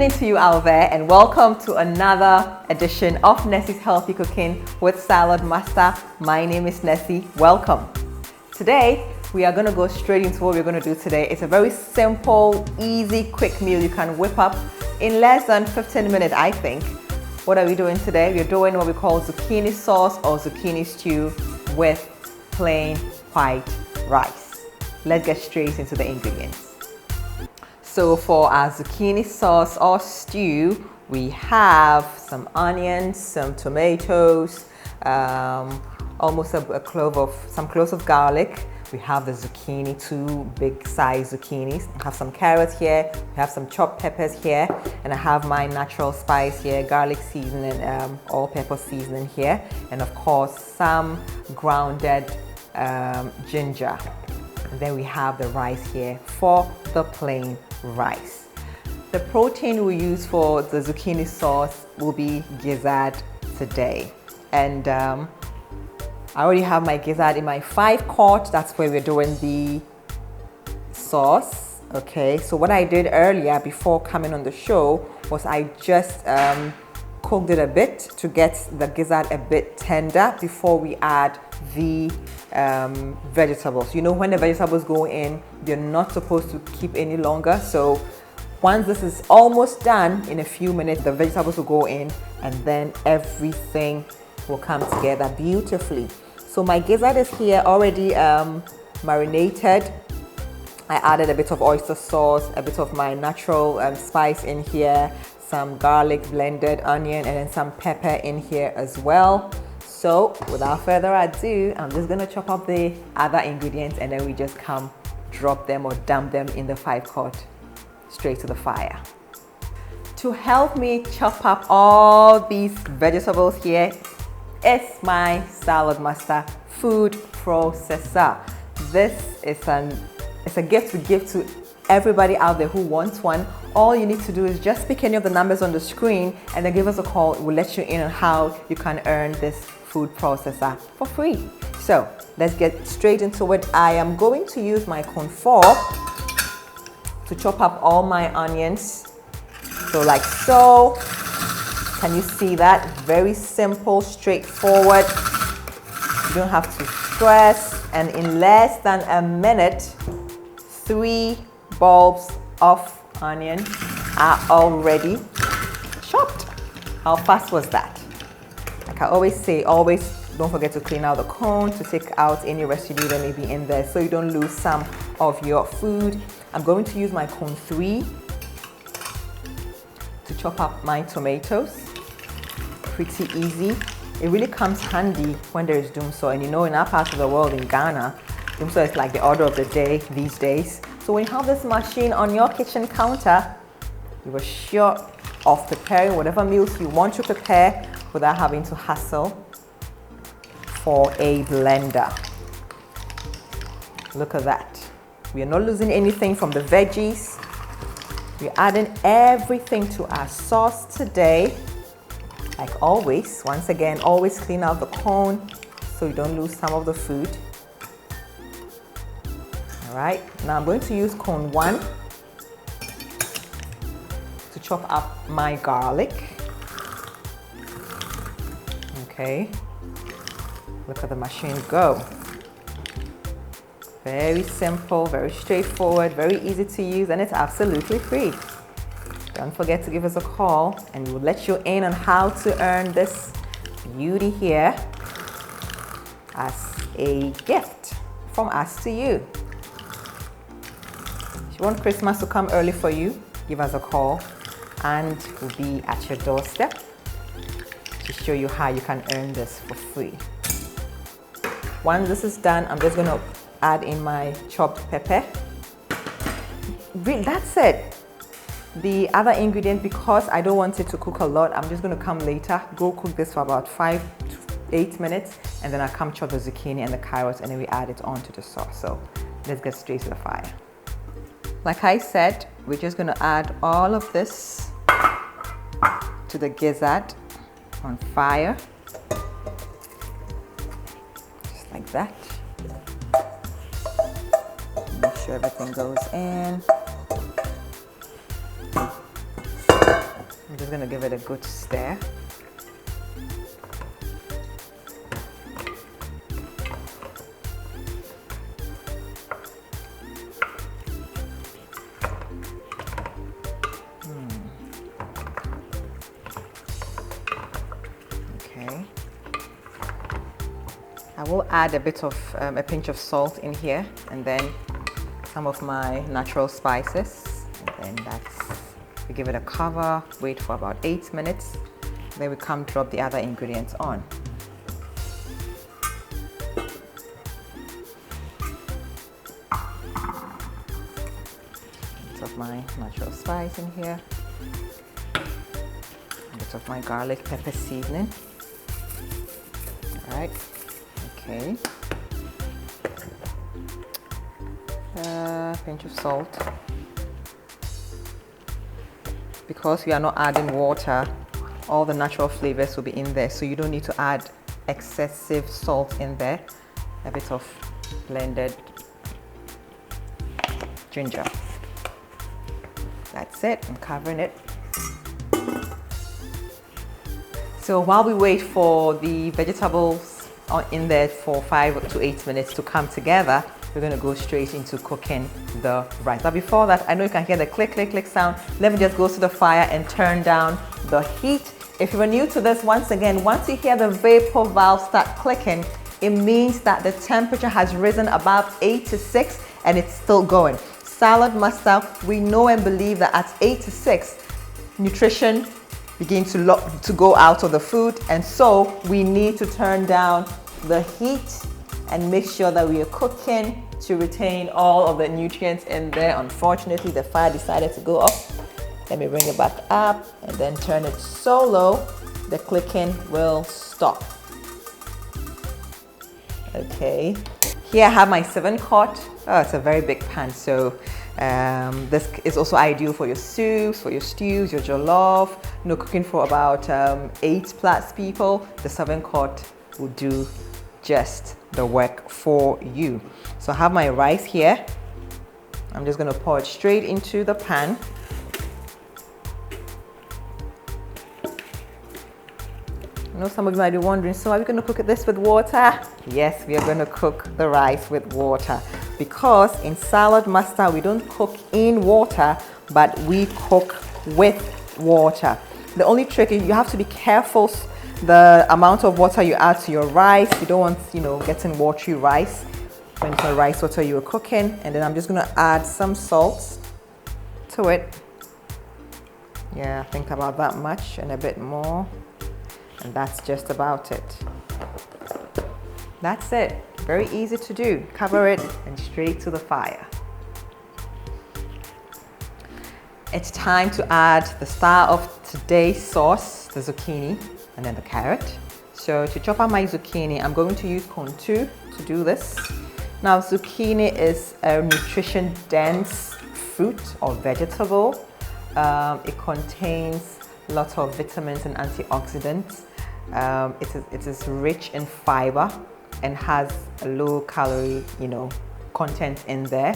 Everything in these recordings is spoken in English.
evening to you out there, and welcome to another edition of Nessy's Healthy Cooking with Salad Master. My name is Nessy. Welcome. Today, we are going to go straight into what we're going to do today. It's a very simple, easy, quick meal you can whip up in less than 15 minutes, I think. What are we doing today? We're doing what we call zucchini sauce or zucchini stew with plain white rice. Let's get straight into the ingredients. So for our zucchini sauce or stew, we have some onions, some tomatoes, almost some cloves of garlic. We have the zucchini, 2 big size zucchinis. I have some carrots here. We have some chopped peppers here, and I have my natural spice here, garlic seasoning, all-pepper seasoning here, and of course some grounded ginger. And then we have the rice here for the plain rice. The protein we use for the zucchini sauce will be gizzard today, and I already have my gizzard in my 5-quart. That's where we're doing the sauce. Okay, so what I did earlier before coming on the show was I just cooked it a bit to get the gizzard a bit tender before we add the vegetables. You know, when the vegetables go in, you're not supposed to keep any longer. So once this is almost done, in a few minutes, the vegetables will go in, and then everything will come together beautifully. So my gizzard is here already marinated. I added a bit of oyster sauce, a bit of my natural spice in here, some garlic, blended onion, and then some pepper in here as well. So without further ado, I'm just gonna chop up the other ingredients, and then we just drop them or dump them in the 5-quart straight to the fire. To help me chop up all these vegetables here is my Salad Master food processor. This is a gift we give to everybody out there who wants one. All you need to do is just pick any of the numbers on the screen and then give us a call. We'll let you in on how you can earn this food processor for free. So let's get straight into it. I am going to use my cone fork to chop up all my onions. So like so. Can you see that? Very simple, straightforward. You don't have to stress. And in less than a minute, 3 bulbs of onion are already chopped. How fast was that? Like I always say, always don't forget to clean out the cone to take out any residue that may be in there so you don't lose some of your food. I'm going to use my cone 3 to chop up my tomatoes. Pretty easy. It really comes handy when there is dumso, and you know, in our part of the world, in Ghana, dumso is like the order of the day these days. So when you have this machine on your kitchen counter, you are sure of preparing whatever meals you want to prepare without having to hustle for a blender. Look at that. We are not losing anything from the veggies. We're adding everything to our sauce today. Like always, once again, always clean out the cone so you don't lose some of the food. All right, now I'm going to use cone 1 to chop up my garlic. Okay, look at the machine go. Very simple, very straightforward, very easy to use, and it's absolutely free. Don't forget to give us a call, and we'll let you in on how to earn this beauty here as a gift from us to you. If you want Christmas to come early for you, give us a call, and we'll be at your doorstep to show you how you can earn this for free. Once this is done, I'm just going to add in my chopped pepper. That's it. The other ingredient, because I don't want it to cook a lot, I'm just going to come later, go cook this for about 5 to 8 minutes, and then I'll come chop the zucchini and the carrots, and then we add it onto the sauce. So let's get straight to the fire. Like I said, we're just going to add all of this to the gizzard on fire, just like that. Make sure everything goes in. I'm just gonna give it a good stir. Okay. I will add a bit of a pinch of salt in here, and then some of my natural spices, and then we give it a cover, wait for about 8 minutes, then we come drop the other ingredients on. A bit of my natural spice in here, a bit of my garlic pepper seasoning. All right. Okay, pinch of salt. Because we are not adding water, all the natural flavors will be in there, so you don't need to add excessive salt in there. A bit of blended ginger. That's it. I'm covering it. So while we wait for the vegetables in there for 5 to 8 minutes to come together, we're going to go straight into cooking the rice. But before that, I know you can hear the click, click, click sound. Let me just go to the fire and turn down the heat. If you're new to this, once again, once you hear the vapor valve start clicking, it means that the temperature has risen above 86 and it's still going. Salad master, we know and believe that at 86, nutrition begins to go out of the food, and so we need to turn down the heat and make sure that we are cooking to retain all of the nutrients in there. Unfortunately, the fire decided to go off. Let me bring it back up and then turn it so low the clicking will stop. Okay, here I have my 7-quart. Oh, it's a very big pan, so this is also ideal for your soups, for your stews, your jollof. You know, cooking for about 8+ people, the 7-quart will do just the work for you. So I have my rice here. I'm just going to pour it straight into the pan. I know some of you might be wondering, so are we going to cook this with water? Yes, we are going to cook the rice with water, because in Salad Master we don't cook in water, but we cook with water. The only trick is you have to be careful the amount of water you add to your rice. You don't want, you know, getting watery rice when it's the rice water you are cooking. And then I'm just going to add some salt to it. Yeah, I think about that much and a bit more. And that's just about it. That's it. Very easy to do. Cover it and straight to the fire. It's time to add the star of today's sauce, the zucchini, and then the carrot. So to chop up my zucchini, I'm going to use cone 2 to do this. Now, zucchini is a nutrition-dense fruit or vegetable. It contains lots of vitamins and antioxidants. It is rich in fiber and has a low calorie, content in there.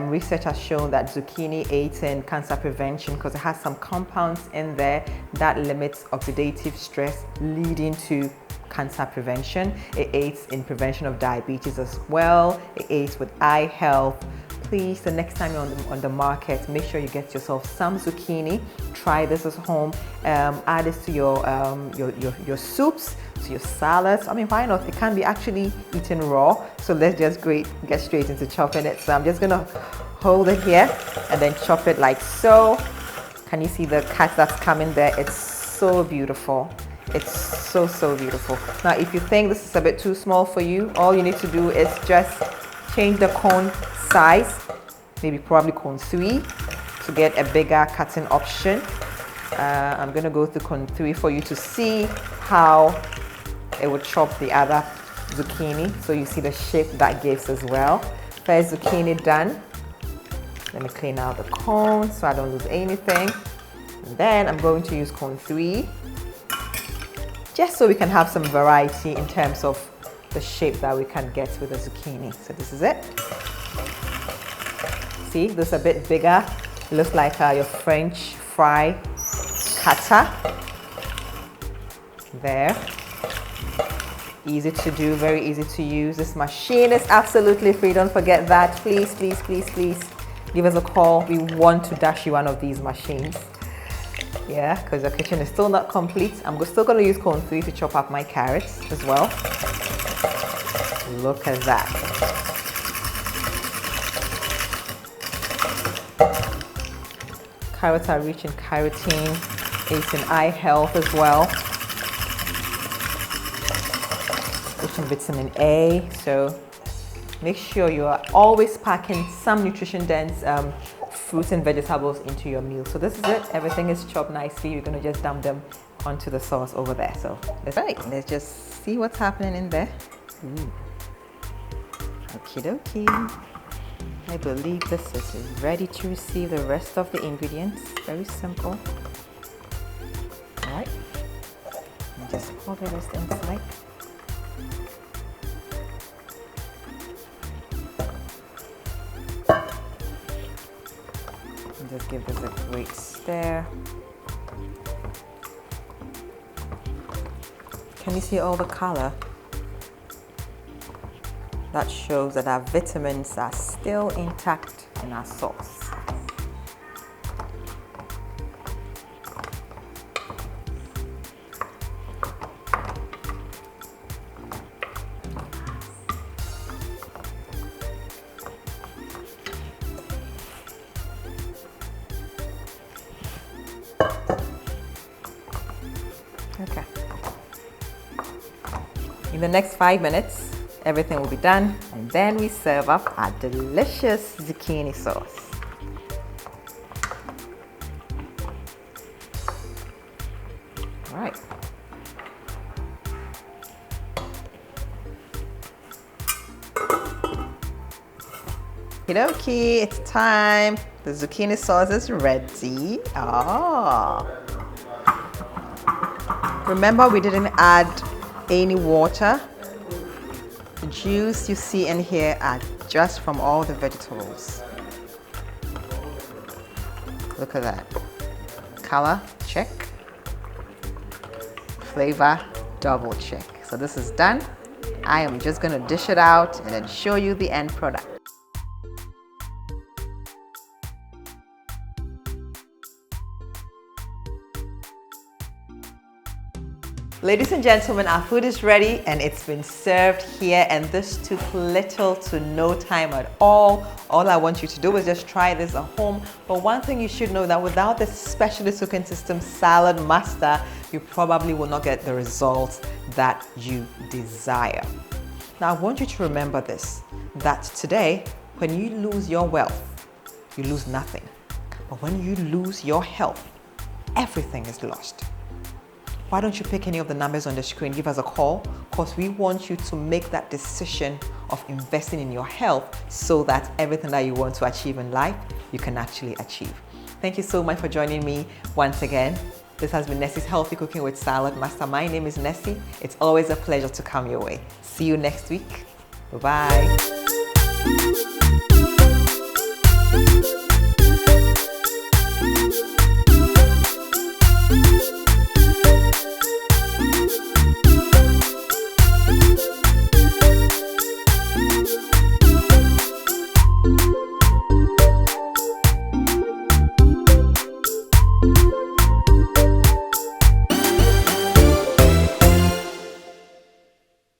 Research has shown that zucchini aids in cancer prevention because it has some compounds in there that limits oxidative stress, leading to cancer prevention. It aids in prevention of diabetes as well. It aids with eye health. Please, the next time you're on the market, make sure you get yourself some zucchini. Try this at home. Add this to your soups, to your salads. I mean, why not? It can be actually eaten raw. So let's just get straight into chopping it. So I'm just gonna hold it here and then chop it like so. Can you see the cut that's coming there? It's so beautiful. It's so beautiful. Now, if you think this is a bit too small for you, all you need to do is just change the cone size, maybe probably cone 3 to get a bigger cutting option. I'm gonna go to cone 3 for you to see how it would chop the other zucchini, so you see the shape that gives as well. First zucchini done. Let me clean out the cone so I don't lose anything. And then I'm going to use cone 3 just so we can have some variety in terms of the shape that we can get with the zucchini. So this is it. See, this is a bit bigger. It looks like your French fry cutter. There. Easy to do, very easy to use. This machine is absolutely free. Don't forget that. Please, please, please, please give us a call. We want to dash you one of these machines. Yeah, because your kitchen is still not complete. I'm still going to use cone 3 to chop up my carrots as well. Look at that. Carrots are rich in carotene, aids in eye health as well. Rich in vitamin A, so make sure you are always packing some nutrition-dense fruits and vegetables into your meal. So this is it. Everything is chopped nicely. You're going to just dump them onto the sauce over there. So that's right. Let's just see what's happening in there. Okie dokie. I believe this is ready to receive the rest of the ingredients. Very simple. All right. And just pour the rest inside. And just give this a great stir. Can you see all the color? That shows that our vitamins are still intact in our sauce. Okay. In the next 5 minutes, everything will be done, and then we serve up our delicious zucchini sauce. All right. Okie, it's time. The zucchini sauce is ready. Remember, we didn't add any water. The juice you see in here are just from all the vegetables. Look at that. Color, check. Flavor, double check. So this is done. I am just going to dish it out and then show you the end product. Ladies and gentlemen, our food is ready and it's been served here, and this took little to no time at all. All I want you to do is just try this at home. But one thing you should know, that without the specialist cooking system Salad Master, you probably will not get the results that you desire. Now I want you to remember this, that today, when you lose your wealth, you lose nothing. But when you lose your health, everything is lost. Why don't you pick any of the numbers on the screen? Give us a call, because we want you to make that decision of investing in your health so that everything that you want to achieve in life, you can actually achieve. Thank you so much for joining me once again. This has been Nessy's Healthy Cooking with Salad Master. My name is Nessy. It's always a pleasure to come your way. See you next week. Bye-bye.